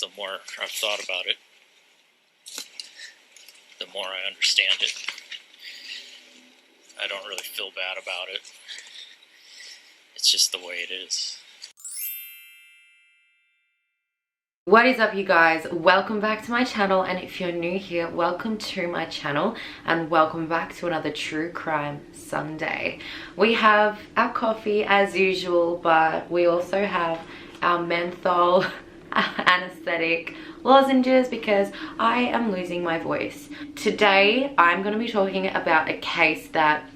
the more I've thought about it, the more I understand it. I don't really feel bad about it. It's just the way it is. What is up, you guys? Welcome back to my channel, and if you're new here, welcome to my channel and welcome back to another True Crime Sunday. We have our coffee as usual, but we also have our menthol anesthetic lozenges because I am losing my voice. Today I'm going to be talking about a case that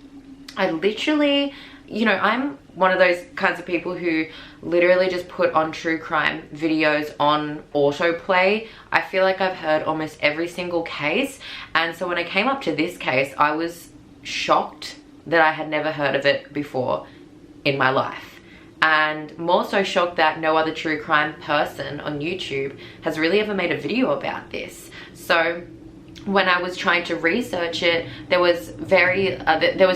I literally, I'm one of those kinds of people who literally just put on true crime videos on autoplay. I feel like I've heard almost every single case, and so when I came up to this case, I was shocked that I had never heard of it before in my life, and more so shocked that no other true crime person on YouTube has really ever made a video about this. So when I was trying to research it, there was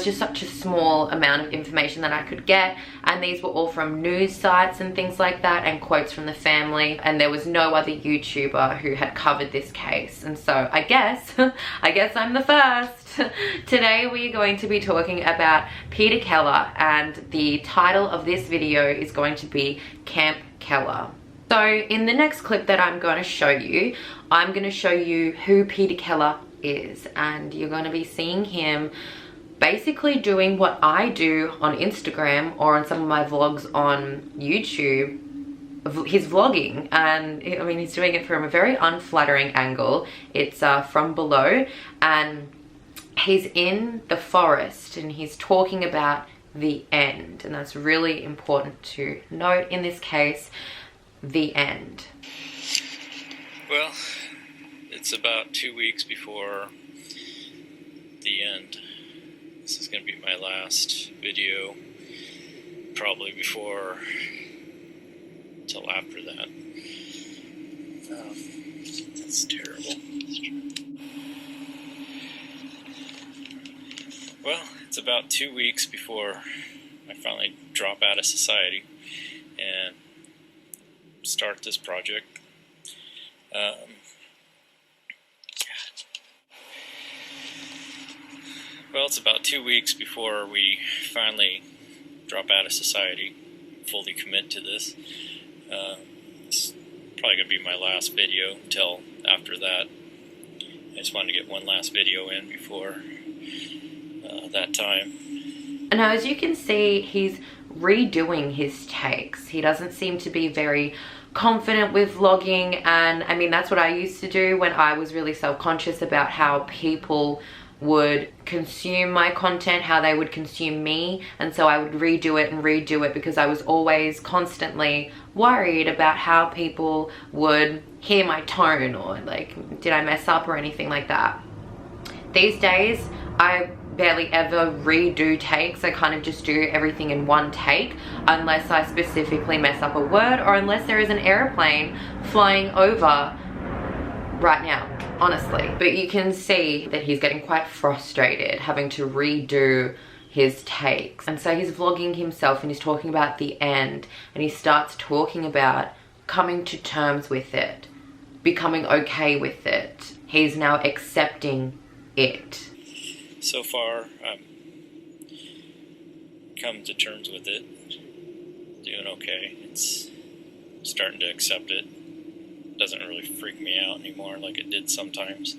just such a small amount of information that I could get, and these were all from news sites and things like that, and quotes from the family, and there was no other YouTuber who had covered this case. And so I guess I'm the first. Today we're going to be talking about Peter Keller, and the title of this video is going to be Camp Keller. So in the next clip that I'm going to show you, I'm going to show you who Peter Keller is, and you're going to be seeing him basically doing what I do on Instagram or on some of my vlogs on YouTube. He's vlogging, and I mean, he's doing it from a very unflattering angle. It's from below, and he's in the forest and he's talking about the end, and that's really important to note in this case. The end. Well, it's about 2 weeks before the end. This is going to be my last video, probably before till after that. That's terrible. Well, it's about 2 weeks before I finally drop out of society and start this project. Well, it's about 2 weeks before we finally drop out of society, fully commit to this. It's probably going to be my last video until after that. I just wanted to get one last video in before that time. Now, as you can see, he's redoing his takes. He doesn't seem to be very confident with vlogging, and I mean, that's what I used to do when I was really self-conscious about how people would consume my content, how they would consume me, and so I would redo it because I was always constantly worried about how people would hear my tone, or like, did I mess up or anything like that. These days I barely ever redo takes. I kind of just do everything in one take, unless I specifically mess up a word or unless there is an airplane flying over right now, honestly. But you can see that he's getting quite frustrated having to redo his takes, and so he's vlogging himself and he's talking about the end, and he starts talking about coming to terms with it, becoming okay with it. He's now accepting it. So far, I'm come to terms with it, doing okay. It's starting to accept it. Doesn't really freak me out anymore like it did sometimes.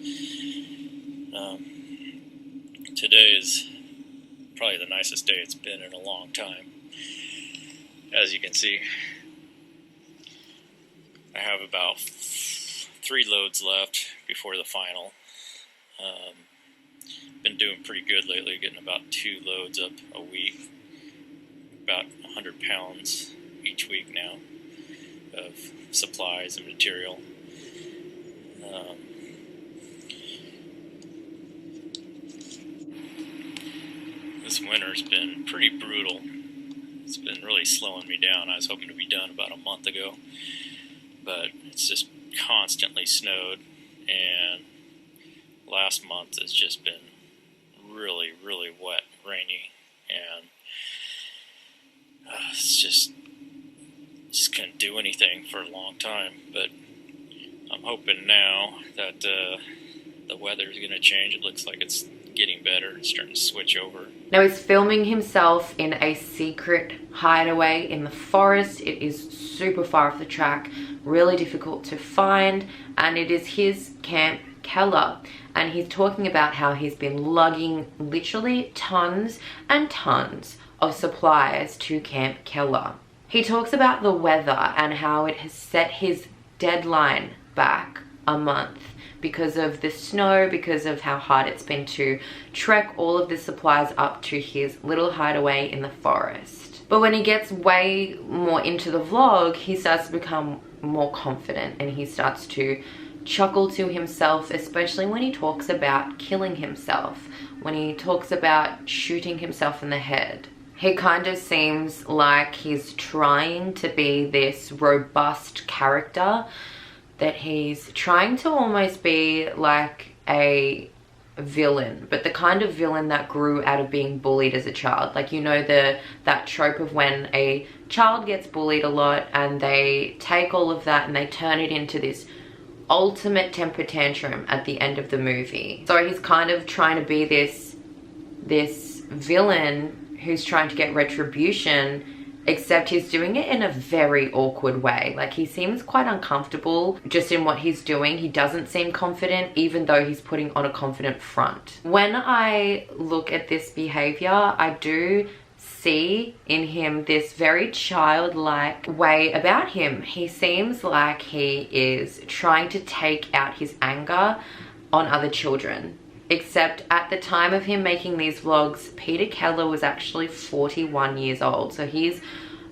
Today is probably the nicest day it's been in a long time. As you can see, I have about 3 loads left before the final. Been doing pretty good lately, getting about 2 loads up a week, about 100 pounds each week now of supplies and material. This winter's been pretty brutal. It's been really slowing me down. I was hoping to be done about a month ago, but it's just constantly snowed, and last month has just been really, really wet, rainy, and it's just couldn't do anything for a long time. But I'm hoping now that the weather's going to change. It looks like it's getting better. It's starting to switch over. Now he's filming himself in a secret hideaway in the forest. It is super far off the track, really difficult to find, and it is his Camp Keller. And he's talking about how he's been lugging literally tons and tons of supplies to Camp Keller. He talks about the weather and how it has set his deadline back a month because of the snow, because of how hard it's been to trek all of the supplies up to his little hideaway in the forest. But when he gets way more into the vlog, he starts to become more confident and he starts to chuckle to himself, especially when he talks about killing himself, when he talks about shooting himself in the head. He kind of seems like he's trying to be this robust character, that he's trying to almost be like a villain, but the kind of villain that grew out of being bullied as a child. Like, you know, that trope of when a child gets bullied a lot and they take all of that and they turn it into this ultimate temper tantrum at the end of the movie. So he's kind of trying to be this villain who's trying to get retribution, except he's doing it in a very awkward way. Like, he seems quite uncomfortable just in what he's doing. He doesn't seem confident, even though he's putting on a confident front. When I look at this behavior, I do see in him this very childlike way about him. He seems like he is trying to take out his anger on other children. Except at the time of him making these vlogs, Peter Keller was actually 41 years old. So he's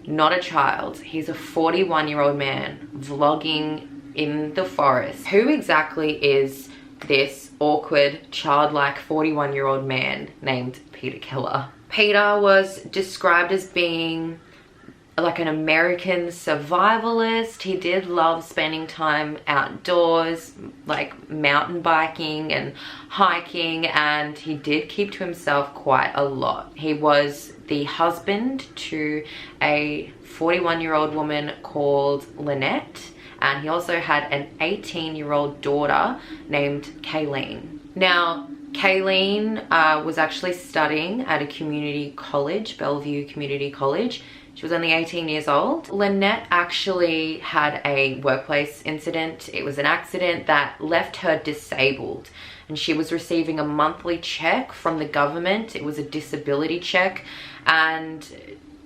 not a child. He's a 41-year-old man vlogging in the forest. Who exactly is this awkward, childlike 41-year-old man named Peter Keller? Peter was described as being like an American survivalist. He did love spending time outdoors, like mountain biking and hiking, and he did keep to himself quite a lot. He was the husband to a 41-year-old woman called Lynette, and he also had an 18-year-old daughter named Kayleen. Now, Kayleen was actually studying at a community college, Bellevue Community College. She was only 18 years old. Lynette actually had a workplace incident. It was an accident that left her disabled, and she was receiving a monthly check from the government. It was a disability check, and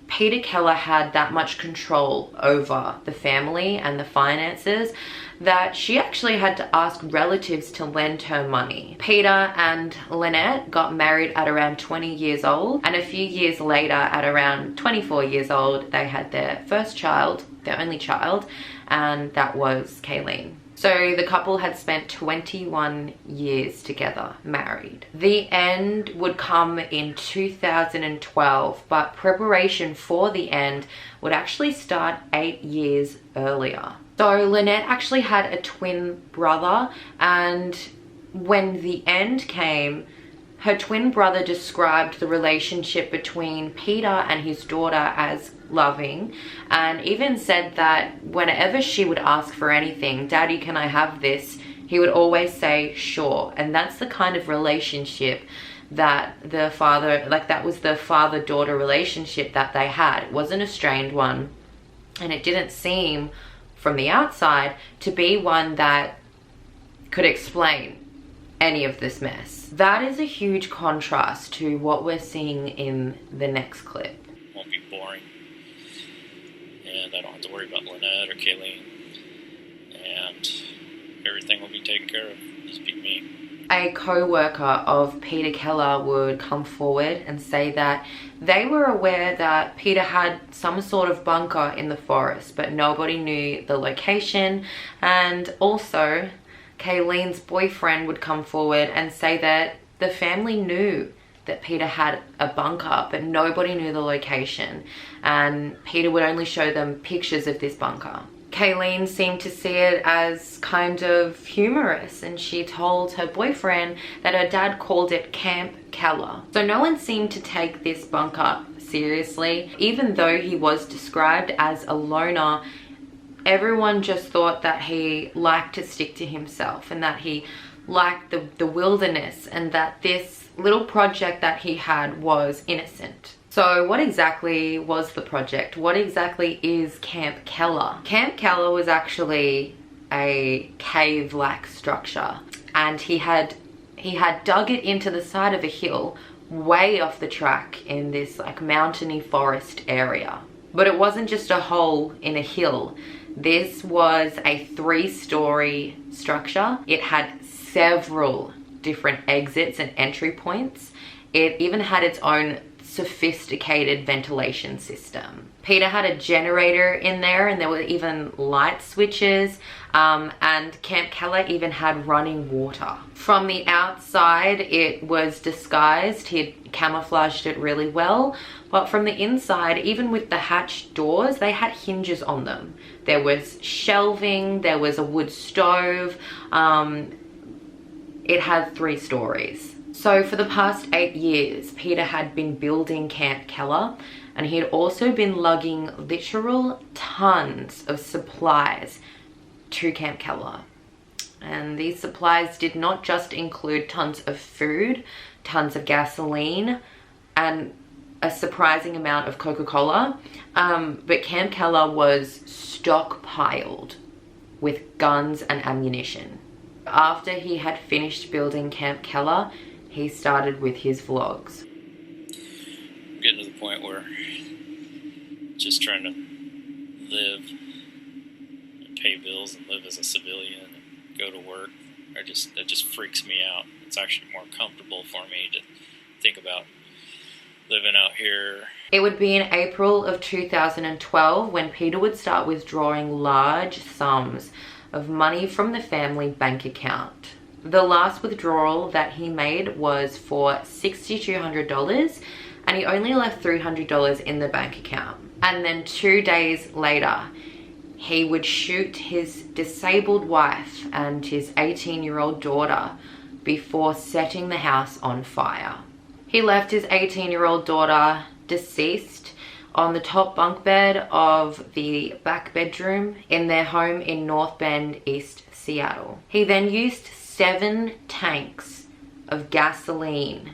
Peter Keller had that much control over the family and the finances that she actually had to ask relatives to lend her money. Peter and Lynette got married at around 20 years old, and a few years later, at around 24 years old, they had their first child, their only child, and that was Kayleen. So the couple had spent 21 years together, married. The end would come in 2012, but preparation for the end would actually start 8 years earlier. So Lynette actually had a twin brother, and when the end came, her twin brother described the relationship between Peter and his daughter as loving, and even said that whenever she would ask for anything, "Daddy, can I have this?" he would always say, "Sure." And that's the kind of relationship that the father, like, that was the father-daughter relationship that they had. It wasn't a strained one, and it didn't seem from the outside to be one that could explain any of this mess. That is a huge contrast to what we're seeing in the next clip. Won't be boring, and I don't have to worry about Lynette or Kayleen, and everything will be taken care of. Just be me. A co-worker of Peter Keller would come forward and say that they were aware that Peter had some sort of bunker in the forest, but nobody knew the location. And also, Kayleen's boyfriend would come forward and say that the family knew that Peter had a bunker, but nobody knew the location, and Peter would only show them pictures of this bunker. Kayleen seemed to see it as kind of humorous, and she told her boyfriend that her dad called it Camp Keller. So no one seemed to take this bunker seriously. Even though he was described as a loner, everyone just thought that he liked to stick to himself and that he liked the wilderness, and that this little project that he had was innocent. So what exactly was the project? What exactly is Camp Keller? Camp Keller was actually a cave-like structure, and he had dug it into the side of a hill way off the track in this like mountainy forest area. But it wasn't just a hole in a hill. This was a 3-story structure. It had several different exits and entry points. It even had its own sophisticated ventilation system. Peter had a generator in there, and there were even light switches, and Camp Keller even had running water. From the outside, it was disguised. He had camouflaged it really well, but from the inside, even with the hatch doors, they had hinges on them. There was shelving, there was a wood stove. It had 3 stories. So for the past 8 years, Peter had been building Camp Keller, and he had also been lugging literal tons of supplies to Camp Keller. And these supplies did not just include tons of food, tons of gasoline, and a surprising amount of Coca-Cola, but Camp Keller was stockpiled with guns and ammunition. After he had finished building Camp Keller, he started with his vlogs. I'm getting to the point where just trying to live and pay bills and live as a civilian and go to work, that just freaks me out. It's actually more comfortable for me to think about living out here. It would be in April of 2012 when Peter would start withdrawing large sums of money from the family bank account. The last withdrawal that he made was for $6,200, and he only left $300 in the bank account. And then 2 days later, he would shoot his disabled wife and his 18-year-old daughter before setting the house on fire. He left his 18-year-old daughter deceased on the top bunk bed of the back bedroom in their home in North Bend, East Seattle. He then used 7 tanks of gasoline,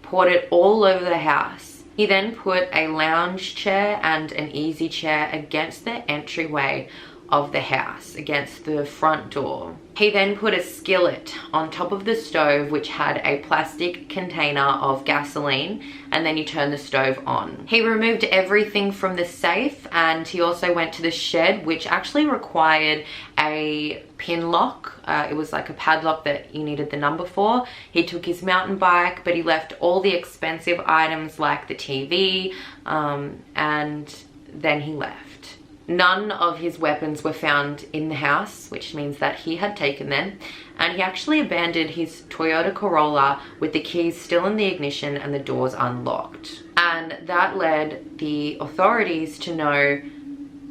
poured it all over the house. He then put a lounge chair and an easy chair against the entryway of the house, against the front door. He then put a skillet on top of the stove which had a plastic container of gasoline, and then you turn the stove on. He removed everything from the safe, and he also went to the shed, which actually required a pin lock. It was like a padlock that you needed the number for. He took his mountain bike, but he left all the expensive items like the TV, and then he left. None of his weapons were found in the house, which means that he had taken them, and he actually abandoned his Toyota Corolla with the keys still in the ignition and the doors unlocked. And that led the authorities to know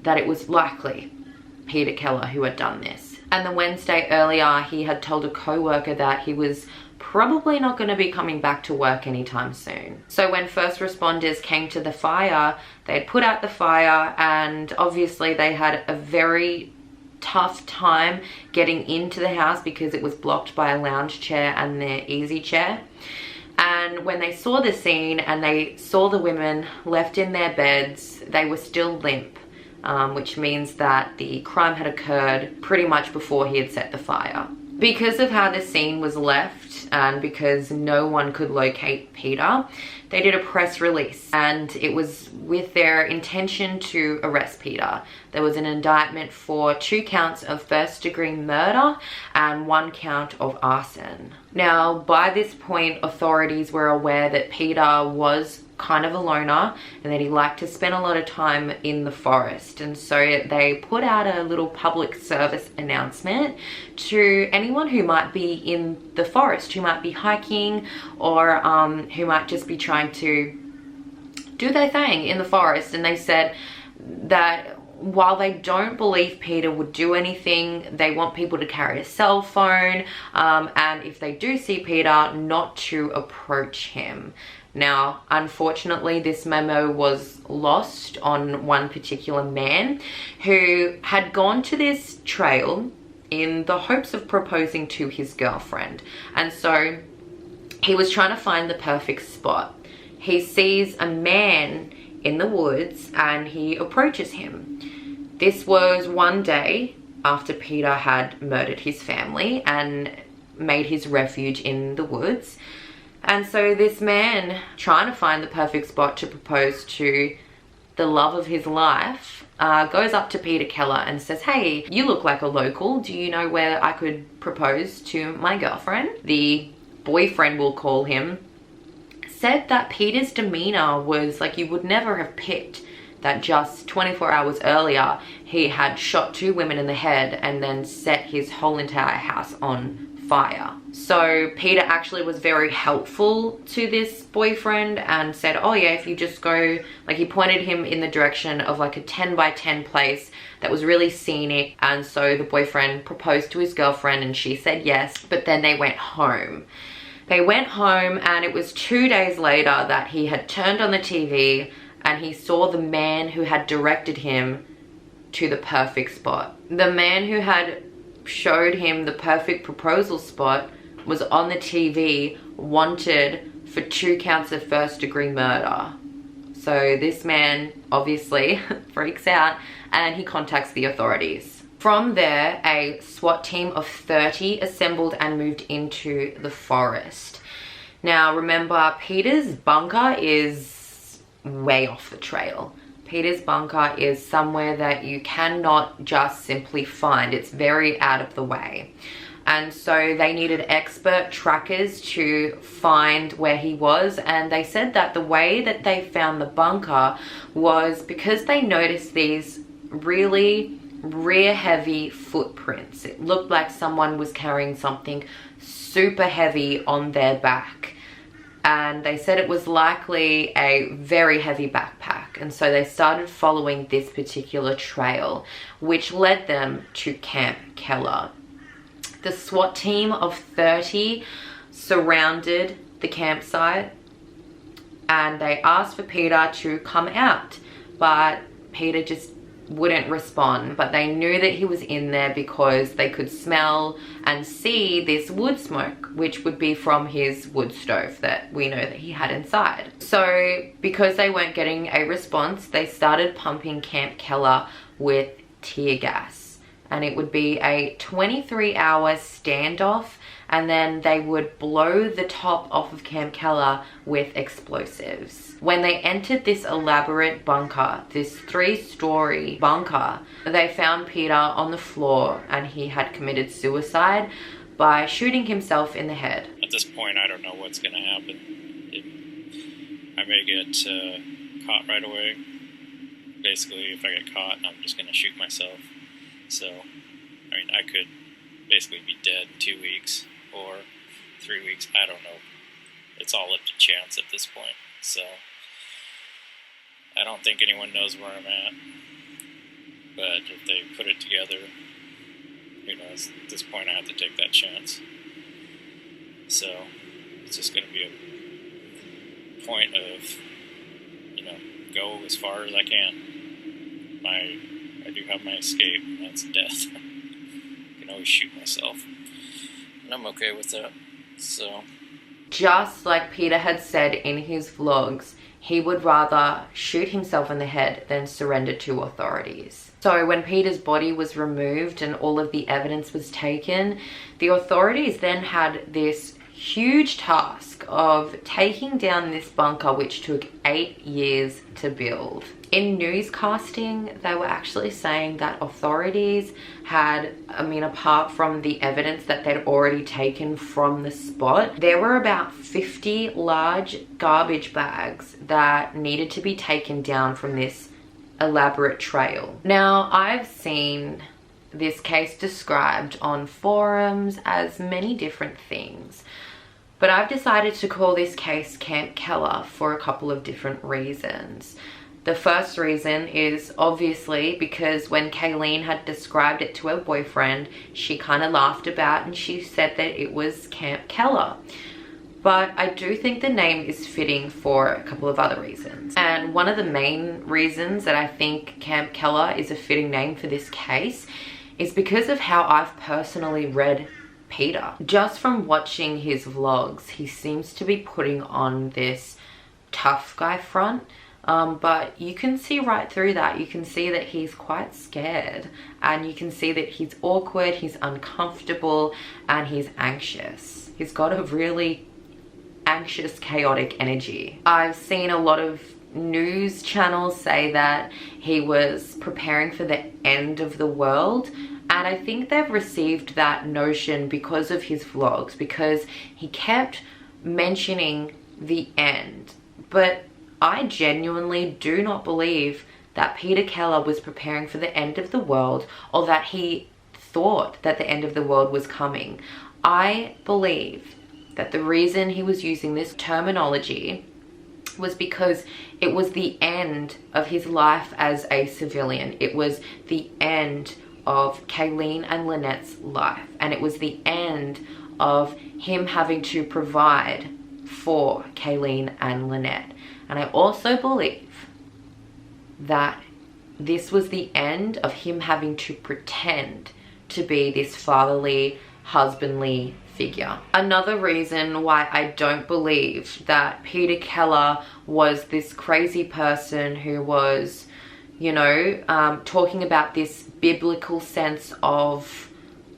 that it was likely Peter Keller who had done this. And the Wednesday earlier, he had told a co-worker that he was probably not going to be coming back to work anytime soon. So when first responders came to the fire, they had put out the fire, and obviously they had a very tough time getting into the house because it was blocked by a lounge chair and their easy chair. And when they saw the scene and they saw the women left in their beds, they were still limp, which means that the crime had occurred pretty much before he had set the fire. Because of how the scene was left, and because no one could locate Peter, they did a press release, and it was with their intention to arrest Peter. There was an indictment for 2 counts of first-degree murder and 1 count of arson. Now, by this point, authorities were aware that Peter was kind of a loner and that he liked to spend a lot of time in the forest, and so they put out a little public service announcement to anyone who might be in the forest, who might be hiking, or who might just be trying to do their thing in the forest. And they said that while they don't believe Peter would do anything, they want people to carry a cell phone, and if they do see Peter, not to approach him. Now, unfortunately, this memo was lost on one particular man who had gone to this trail in the hopes of proposing to his girlfriend. And so he was trying to find the perfect spot. He sees a man in the woods and he approaches him. This was one day after Peter had murdered his family and made his refuge in the woods. And so this man, trying to find the perfect spot to propose to the love of his life, goes up to Peter Keller and says, "Hey, you look like a local. Do you know where I could propose to my girlfriend?" The boyfriend, we'll call him, said that Peter's demeanor was like you would never have picked, that just 24 hours earlier he had shot 2 women in the head and then set his whole entire house on fire. So Peter actually was very helpful to this boyfriend and said, "Oh yeah, if you just go," like he pointed him in the direction of like a 10 by 10 place that was really scenic. And so the boyfriend proposed to his girlfriend and she said yes, but then they went home. They went home and it was 2 days later that he had turned on the TV and he saw the man who had directed him to the perfect spot. The man who had showed him the perfect proposal spot was on the TV, wanted for 2 counts of first-degree murder. So this man obviously freaks out and he contacts the authorities. From there, a SWAT team of 30 assembled and moved into the forest. Now remember, Peter's bunker is way off the trail. Peter's bunker is somewhere that you cannot just simply find. It's very out of the way. And so they needed expert trackers to find where he was. And they said that the way that they found the bunker was because they noticed these really rear heavy footprints. It looked like someone was carrying something super heavy on their back. And they said it was likely a very heavy backpack. And so they started following this particular trail, which led them to Camp Keller. The SWAT team of 30 surrounded the campsite and they asked for Peter to come out, but Peter just wouldn't respond. But they knew that he was in there because they could smell and see this wood smoke, which would be from his wood stove that we know that he had inside. So because they weren't getting a response, they started pumping Camp Keller with tear gas, and it would be a 23-hour standoff, and then they would blow the top off of Camp Keller with explosives. When they entered this elaborate bunker, this 3-story bunker, they found Peter on the floor and he had committed suicide by shooting himself in the head. At this point, I don't know what's going to happen. I may get caught right away. Basically, if I get caught, I'm just going to shoot myself. So, I mean, I could basically be dead in 2 weeks or 3 weeks. I don't know. It's all up to chance at this point. So, I don't think anyone knows where I'm at. But if they put it together, who knows? At this point, I have to take that chance. So, it's just going to be a point of, go as far as I can. I do have my escape, and that's death. I can always shoot myself. And I'm okay with that. So, just like Peter had said in his vlogs, he would rather shoot himself in the head than surrender to authorities. So when Peter's body was removed and all of the evidence was taken, the authorities then had this huge task of taking down this bunker, which took 8 years to build. In newscasting, they were actually saying that authorities had, apart from the evidence that they'd already taken from the spot, there were about 50 large garbage bags that needed to be taken down from this elaborate trail. Now, I've seen this case described on forums as many different things, but I've decided to call this case Camp Keller for a couple of different reasons. The first reason is obviously because when Kayleen had described it to her boyfriend, she kind of laughed about and she said that it was Camp Keller. but I do think the name is fitting for a couple of other reasons. And one of the main reasons that I think Camp Keller is a fitting name for this case is because of how I've personally read Peter. Just from watching his vlogs, he seems to be putting on this tough guy front, but you can see right through that. You can see that he's quite scared, and you can see that he's awkward, he's uncomfortable, and he's anxious. He's got a really anxious, chaotic energy. I've seen a lot of news channels say that he was preparing for the end of the world, and I think they've received that notion because of his vlogs, because he kept mentioning the end. But I genuinely do not believe that Peter Keller was preparing for the end of the world, or that he thought that the end of the world was coming. I believe that the reason he was using this terminology was because it was the end of his life as a civilian. It was the end of Kayleen and Lynette's life, and it was the end of him having to provide for Kayleen and Lynette. And I also believe that this was the end of him having to pretend to be this fatherly, husbandly figure. Another reason why I don't believe that Peter Keller was this crazy person who was, you know, talking about this biblical sense of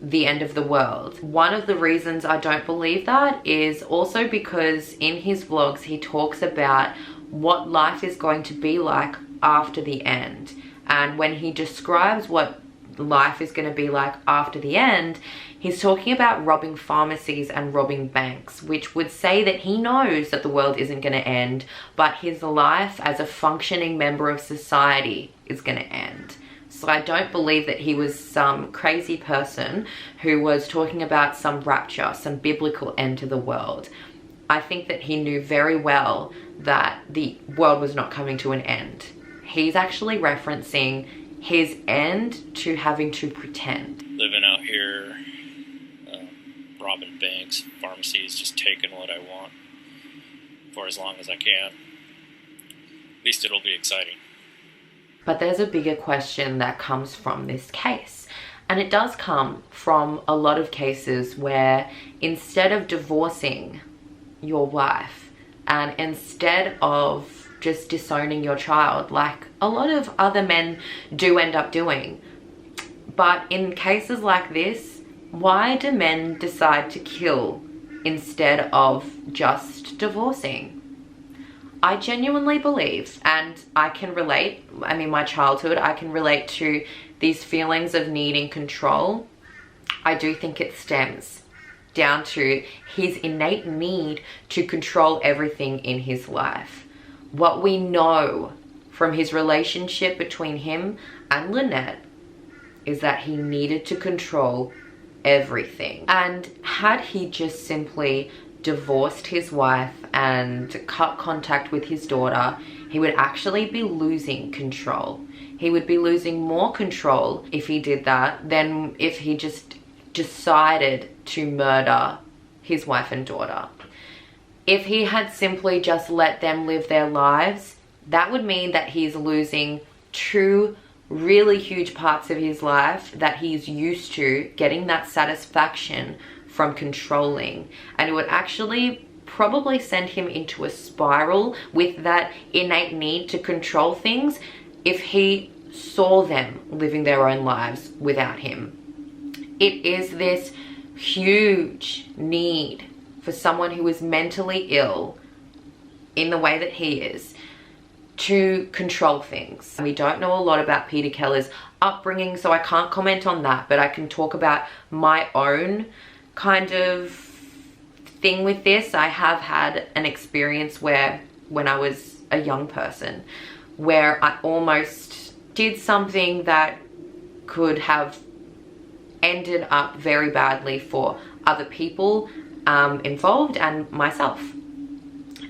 the end of the world. One of the reasons I don't believe that is also because in his vlogs he talks about what life is going to be like after the end. And when he describes what life is going to be like after the end, he's talking about robbing pharmacies and robbing banks, which would say that he knows that the world isn't going to end, but his life as a functioning member of society is going to end. So I don't believe that he was some crazy person who was talking about some rapture, some biblical end to the world. I think that he knew very well that the world was not coming to an end. He's actually referencing his end to having to pretend. Living out here, robbing banks, pharmacies, just taking what I want for as long as I can. At least it'll be exciting. But there's a bigger question that comes from this case. And it does come from a lot of cases where instead of divorcing your wife and instead of just disowning your child, like a lot of other men do end up doing, but in cases like this, why do men decide to kill instead of just divorcing? I genuinely believe, and I can relate, I mean, my childhood, I can relate to these feelings of needing control. I do think it stems down to his innate need to control everything in his life. What we know from his relationship between him and Lynette is that he needed to control everything. And had he just simply divorced his wife and cut contact with his daughter, he would actually be losing control. He would be losing more control if he did that than if he just decided to murder his wife and daughter. If he had simply just let them live their lives, that would mean that he's losing two really huge parts of his life that he's used to getting that satisfaction from controlling. And it would actually probably send him into a spiral with that innate need to control things if he saw them living their own lives without him. It is this huge need for someone who is mentally ill in the way that he is to control things. We don't know a lot about Peter Keller's upbringing, so I can't comment on that, but I can talk about my own kind of thing with this. I have had an experience where, when I was a young person, where I almost did something that could have ended up very badly for other people involved and myself.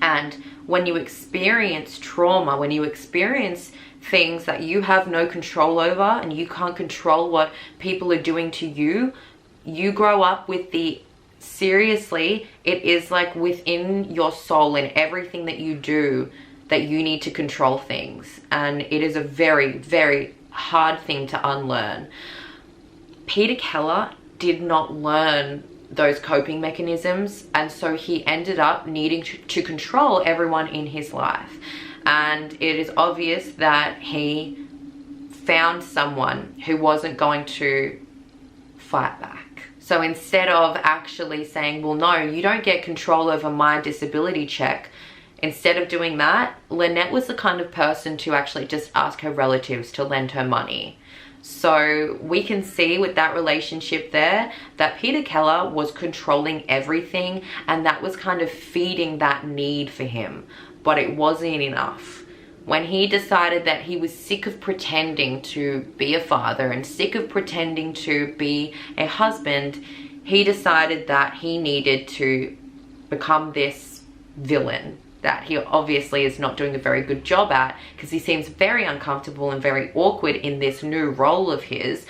And when you experience trauma, when you experience things that you have no control over and you can't control what people are doing to you, you grow up with the seriously, it is like within your soul and everything that you do that you need to control things. And it is a very, very hard thing to unlearn. Peter Keller did not learn those coping mechanisms, and so he ended up needing to control everyone in his life. And it is obvious that he found someone who wasn't going to fight back. So instead of actually saying, well, no, you don't get control over my disability check, instead of doing that, Lynette was the kind of person to actually just ask her relatives to lend her money. So we can see with that relationship there that Peter Keller was controlling everything, and that was kind of feeding that need for him, but it wasn't enough. When he decided that he was sick of pretending to be a father and sick of pretending to be a husband, he decided that he needed to become this villain that he obviously is not doing a very good job at, because he seems very uncomfortable and very awkward in this new role of his.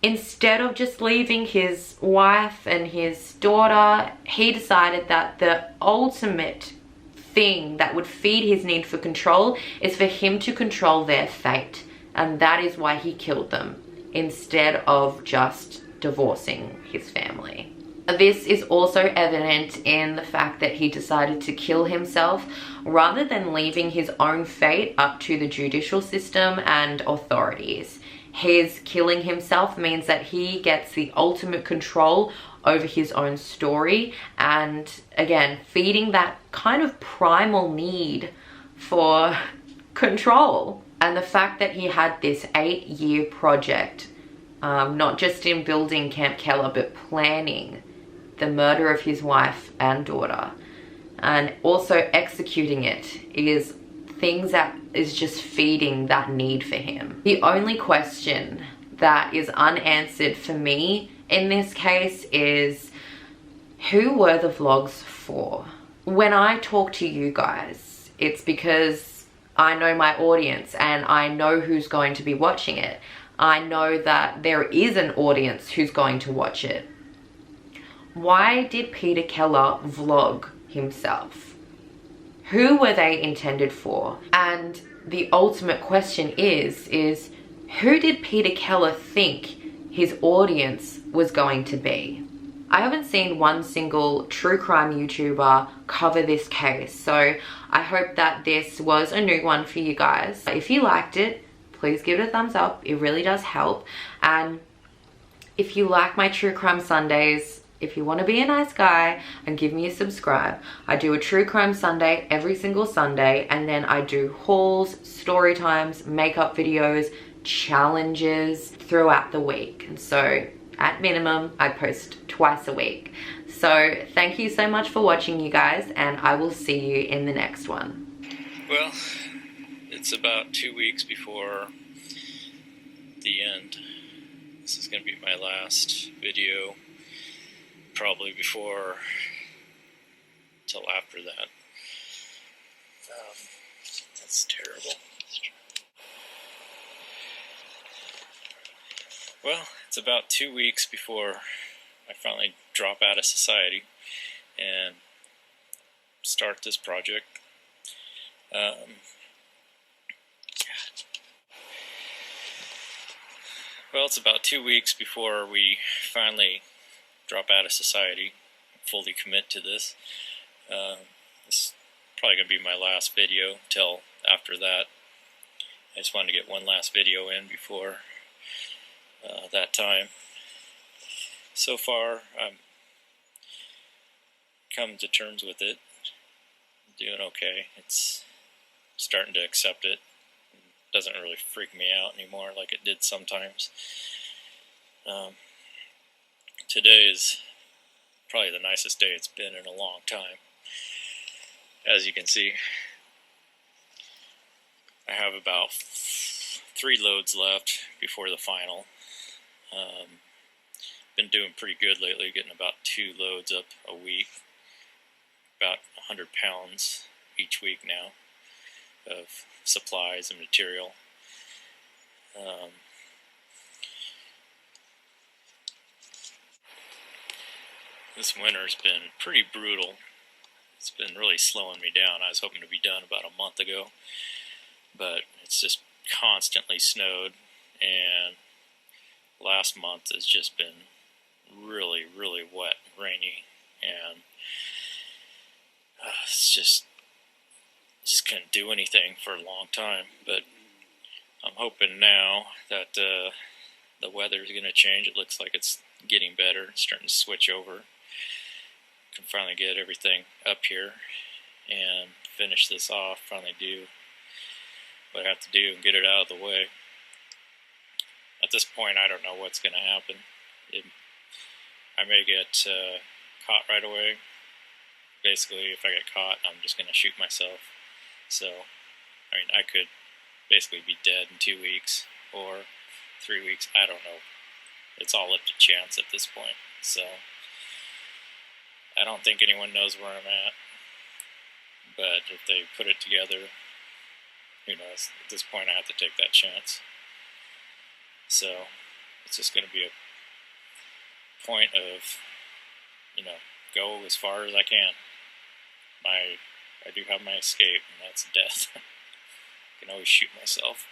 Instead of just leaving his wife and his daughter, he decided that the ultimate thing that would feed his need for control is for him to control their fate. And that is why he killed them, instead of just divorcing his family. This is also evident in the fact that he decided to kill himself rather than leaving his own fate up to the judicial system and authorities. His killing himself means that he gets the ultimate control over his own story, and again, feeding that kind of primal need for control. And the fact that he had this 8-year project, not just in building Camp Keller, but planning the murder of his wife and daughter, and also executing it, is things that is just feeding that need for him. The only question that is unanswered for me in this case is, who were the vlogs for? When I talk to you guys, it's because I know my audience and I know who's going to be watching it. I know that there is an audience who's going to watch it. Why did Peter Keller vlog himself? Who were they intended for? And the ultimate question is who did Peter Keller think his audience was going to be? I haven't seen one single true crime YouTuber cover this case, so I hope that this was a new one for you guys. If you liked it, please give it a thumbs up. It really does help. And if you like my True Crime Sundays, if you want to be a nice guy and give me a subscribe, I do a True Crime Sunday every single Sunday, and then I do hauls, story times, makeup videos, challenges throughout the week. And so at minimum, I post twice a week. So thank you so much for watching, you guys, and I will see you in the next one. Well, it's about 2 weeks before the end. This is going to be my last video. Probably before, till after that. That's terrible. Well, it's about 2 weeks before I finally drop out of society and start this project. Well, it's about 2 weeks before we finally drop out of society, fully commit to this. This is probably going to be my last video till after that. I just wanted to get one last video in before that time. So far, I'm come to terms with it. I'm doing okay. It's starting to accept it. It doesn't really freak me out anymore like it did sometimes. Today is probably the nicest day it's been in a long time. As you can see, I have about 3 loads left before the final. Been doing pretty good lately, getting about 2 loads up a week. About 100 pounds each week now of supplies and material. This winter's been pretty brutal. It's been really slowing me down. I was hoping to be done about a month ago, but it's just constantly snowed, and last month has just been really, really wet and rainy, and it's just couldn't do anything for a long time. But I'm hoping now that the weather is going to change. It looks like it's getting better. It's starting to switch over. Can finally get everything up here and finish this off. Finally do what I have to do and get it out of the way. At this point, I don't know what's going to happen. I may get caught right away. Basically, if I get caught, I'm just going to shoot myself. So, I mean, I could basically be dead in 2 weeks or 3 weeks. I don't know. It's all up to chance at this point. So, I don't think anyone knows where I'm at. But if they put it together, who knows? At this point, I have to take that chance. So, it's just going to be a point of, go as far as I can. I do have my escape, and that's death. I can always shoot myself,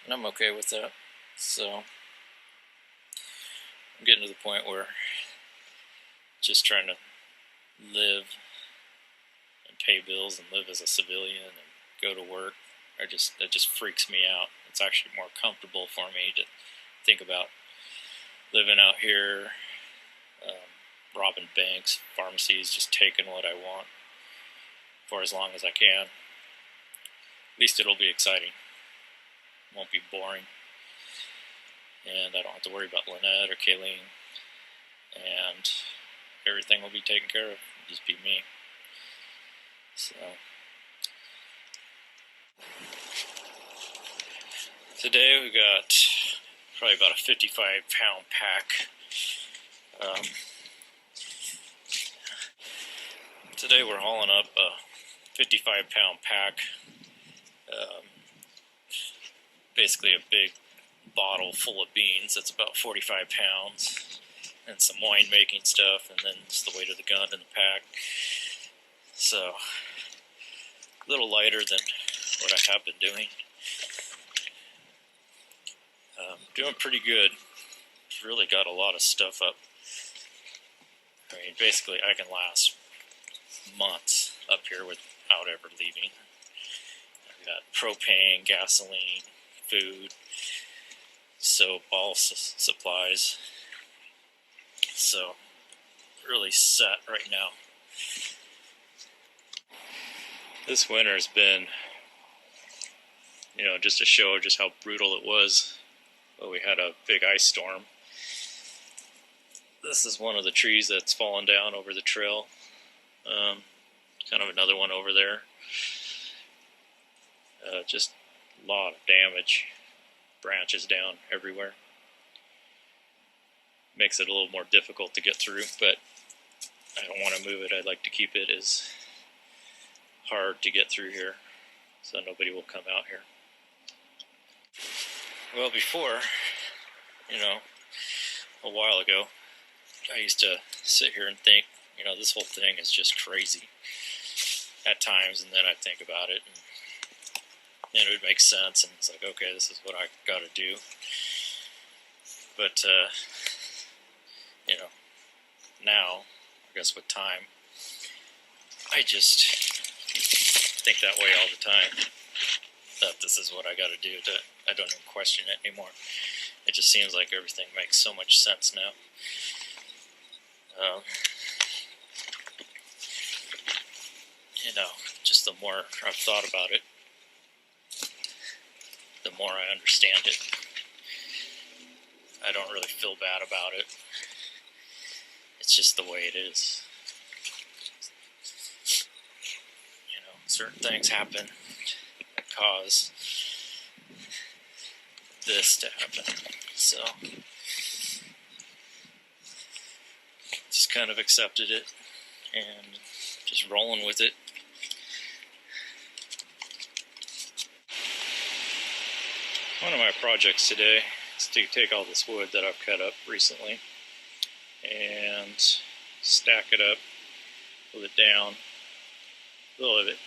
and I'm okay with that. So, I'm getting to the point where just trying to live and pay bills and live as a civilian and go to work, that just freaks me out. It's actually more comfortable for me to think about living out here, robbing banks, pharmacies, just taking what I want for as long as I can. At least it'll be exciting. It won't be boring. And I don't have to worry about Lynette or Kayleen. And everything will be taken care of. It'll just be me. So today we got probably about a 55-pound pack. Today we're hauling up a 55-pound pack. Basically a big bottle full of beans that's about 45 pounds, and some winemaking stuff, and then just the weight of the gun in the pack. So, a little lighter than what I have been doing. Doing pretty good. Really got a lot of stuff up. I mean, basically I can last months up here without ever leaving. I've got propane, gasoline, food, soap, all supplies. So, really set right now. This winter's been, just to show just how brutal it was. Well, we had a big ice storm. This is one of the trees that's fallen down over the trail. Kind of another one over there. Just a lot of damage. Branches down everywhere. Makes it a little more difficult to get through, but I don't want to move it. I'd like to keep it as hard to get through here so nobody will come out here. Well, before, a while ago, I used to sit here and think, this whole thing is just crazy at times, and then I'd think about it, and it would make sense, and it's like, okay, this is what I got to do. But, now, I guess with time, I just think that way all the time, that this is what I got to do. I don't even question it anymore. It just seems like everything makes so much sense now. Just the more I've thought about it, the more I understand it. I don't really feel bad about it. It's just the way it is. Certain things happen that cause this to happen. So, just kind of accepted it and just rolling with it. One of my projects today is to take all this wood that I've cut up recently and stack it up, pull it down, a little of it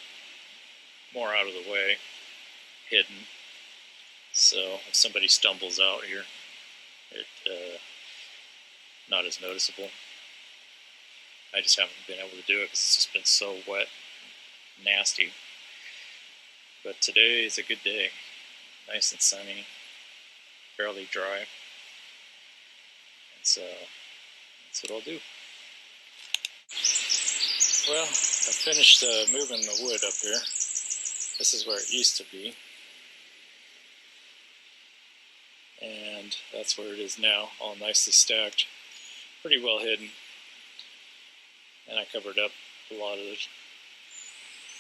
more out of the way, hidden. So if somebody stumbles out here, it not as noticeable. I just haven't been able to do it because it's just been so wet, nasty. But today is a good day, nice and sunny, fairly dry, and so that's what I'll do. Well, I finished moving the wood up here. This is where it used to be, and that's where it is now, all nicely stacked, pretty well hidden. And I covered up a lot of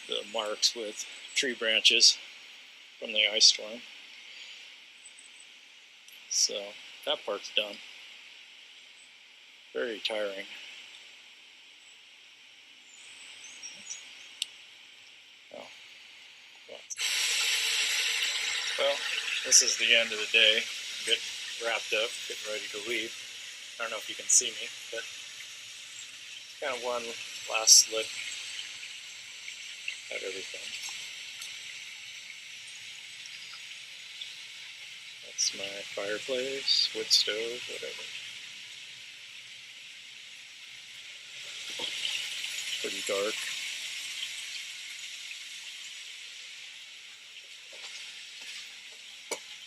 the marks with tree branches from the ice storm. So that part's done. Very tiring. Oh. Well, this is the end of the day. I'm getting wrapped up, getting ready to leave. I don't know if you can see me, but kind of one last look at everything. That's my fireplace, wood stove, whatever. Pretty dark.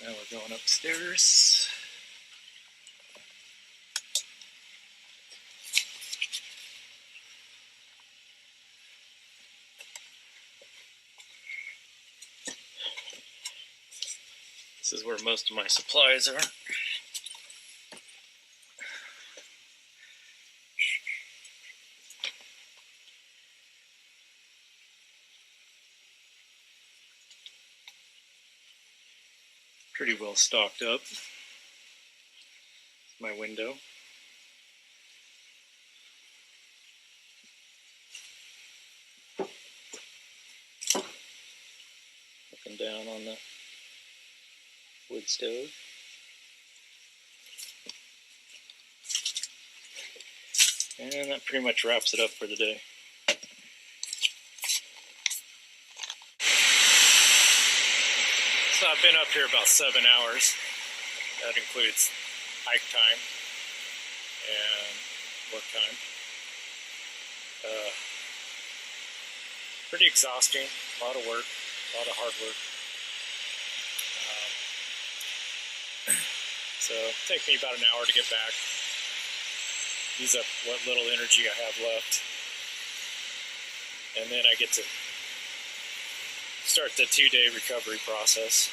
Now we're going upstairs. This is where most of my supplies are. Pretty well stocked up. My window. Looking down on the wood stove. And that pretty much wraps it up for the day. So I've been up here about 7 hours. That includes hike time and work time. Pretty exhausting, a lot of work, a lot of hard work. So it'll take me about an hour to get back. Use up what little energy I have left. And then I get to start the 2-day recovery process.